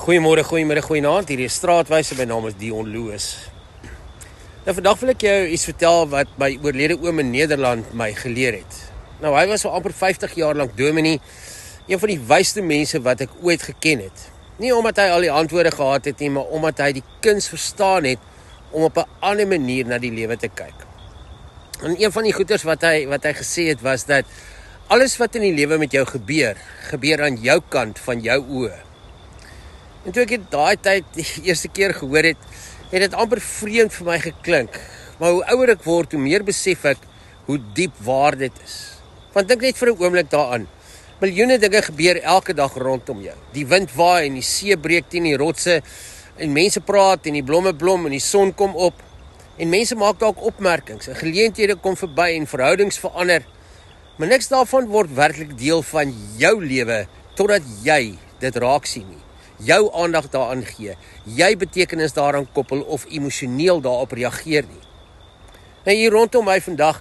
Goeiemôre, goeiemiddag, goeienaand. Hier is Straatwyse, my naam is Dion Loos. Nou vandag wil ek jou iets vertel wat my oorlede oom in Nederland my geleer het. Nou hy was al amper 50 jaar lank dominee, een van die wysste mense wat ek ooit geken het. Nie omdat hy al die antwoorde gehad het nie, maar omdat hy die kuns verstaan het om op 'n ander manier na die lewe te kyk. En een van die goeters wat hy gesê het was dat alles wat in die lewe met jou gebeur aan jou kant van jou oë. En toe ek daai tyd die eerste keer gehoor het dit amper vreemd vir my geklink. Maar hoe ouer ek word, hoe meer besef ek hoe diep waar dit is. Want dink net vir 'n oomblik daaraan. Miljoene dinge gebeur elke dag rondom jou. Die wind waai en die see breek teen die rotse en mense praat en die blomme blom en die son kom op. En mense maak dalk opmerkings en geleenthede kom verby en verhoudings verander. Maar niks daarvan word werklik deel van jou lewe totdat jy dit raak sien nie. Jou aandag daaraan gee, jy betekenis daaraan koppel of emosioneel daarop reageer nie. Nou hier rondom my vandag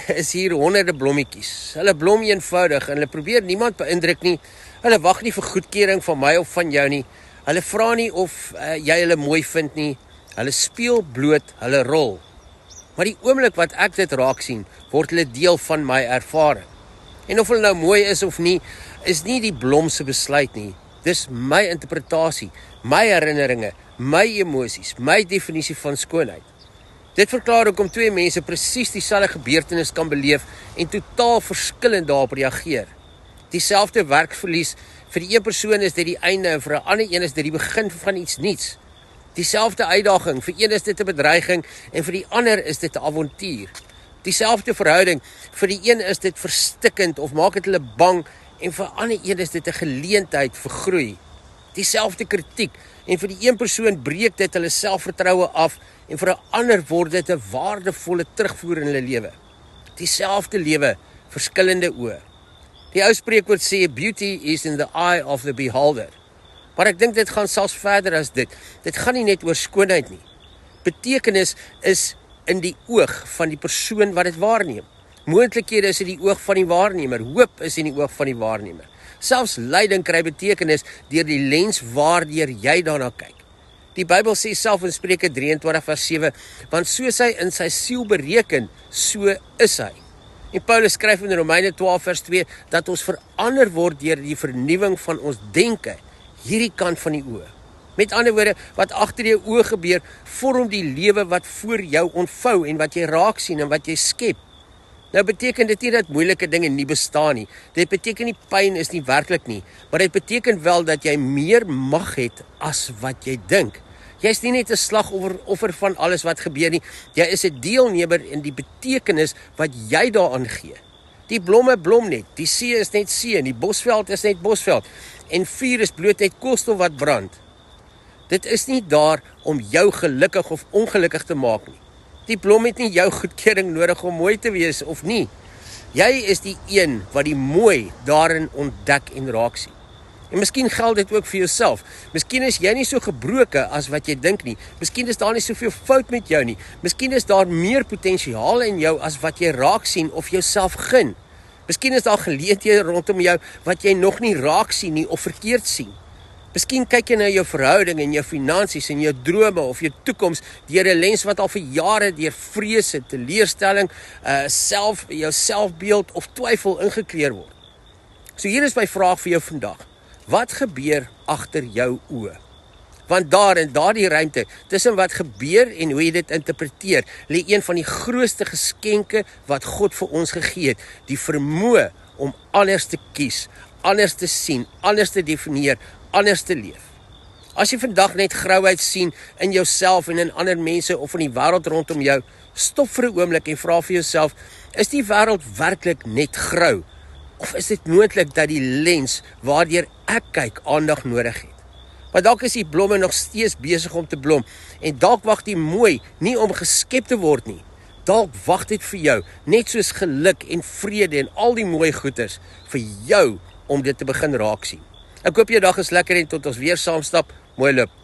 is hier honderde blommetjies. Hulle blom eenvoudig en hulle probeer niemand beïndruk nie. Hulle wag nie vir goedkeuring van my of van jou nie. Hulle vra nie of jy hulle mooi vind nie. Hulle speel bloot, hulle rol. Maar die oomblik wat ek dit raak sien, word hulle deel van my ervaring. En of hulle nou mooi is of nie, is nie die blom se besluit nie. Dis my interpretasie, my herinneringe, my emosies, my definisie van skoonheid. Dit verklaar hoekom twee mense presies dieselfde gebeurtenis kan beleef en totaal verskillend daarop reageer. Dieselfde werkverlies, vir die een persoon is dit die einde en vir 'n ander een is dit die begin van iets nuuts. Dieselfde uitdaging, vir een is dit 'n bedreiging en vir die ander is dit 'n avontuur. Dieselfde verhouding, vir die een is dit verstikkend of maak dit hulle bang en vir ander een is dit 'n geleentheid vir groei. Dieselfde kritiek en vir die een persoon breek dit hulle selfvertroue af en vir 'n ander word dit 'n waardevolle terugvoer in hulle lewe. Dieselfde lewe, verskillende oë. Die ou spreekwoord sê beauty is in the eye of the beholder. Maar ek dink dit gaan selfs verder as dit. Dit gaan nie net oor skoonheid nie. Betekenis is in die oog van die persoon wat dit waarneem. Moontlikhede is in die oog van die waarnemer, hoop is in die oog van die waarnemer. Selfs lyding kry betekenis deur die lens waardeur jy daarna kyk. Die Bybel sê self in Spreuke 23 vers 7, want soos hy in sy siel bereken, so is hy. En Paulus skryf in Romeine 12 vers 2, dat ons verander word deur die vernuwing van ons denke, hierdie kant van die oë. Met ander woorde, wat agter jou oë gebeur, vorm die lewe wat voor jou ontvou en wat jy raak sien en wat jy skep. Nou beteken dit nie dat moeilike dinge nie bestaan nie. Dit beteken nie pyn is nie werklik nie, maar dit beteken wel dat jy meer mag het as wat jy dink. Jy is nie net 'n slagoffer van alles wat gebeur nie, jy is 'n deelnemer in die betekenis wat jy daaraan gee. Die blomme blom net, die see is net see en die bosveld is net bosveld en vuur is bloot net koolstof wat brand. Dit is nie daar om jou gelukkig of ongelukkig te maak nie. Die blom het nie jou goedkeuring nodig om mooi te wees of nie. Jy is die een wat die mooi daarin ontdek en raak sien. En miskien geld dit ook vir jouself. Miskien is jy nie so gebroke as wat jy dink nie. Miskien is daar nie soveel fout met jou nie. Miskien is daar meer potensiaal in jou as wat jy raak sien of jouself gun. Miskien is daar geleenthede rondom jou wat jy nog nie raak sien nie of verkeerd sien. Miskien kyk jy na jou verhouding en jou finansies en jou drome of jou toekoms deur 'n lens wat al vir jare deur vrese, teleurstelling, jou selfbeeld of twyfel ingekleur word. So hier is my vraag vir jou vandag. Wat gebeur agter jou oë? Want daar in daardie ruimte, tussen wat gebeur en hoe jy dit interpreteer, lê een van die grootste geskenke wat God vir ons gegee het, die vermoë om anders te kies, anders te sien, anders te definieer, anders te leef. As jy vandag net grouheid sien in jouself en in ander mense of in die wêreld rondom jou, stop vir 'n oomblik en vra vir jouself, is die wêreld werklik net grou? Of is dit moontlik dat die lens waardeur ek kyk aandag nodig het? Maar dalk is die blomme nog steeds besig om te blom en dalk wag die mooi nie om geskep te word nie. Dalk wag dit vir jou, net soos geluk en vrede en al die mooi goeders vir jou om dit te begin raak sien. Ek hoop jou dag is lekker en tot ons weer saam stap. Mooi loop.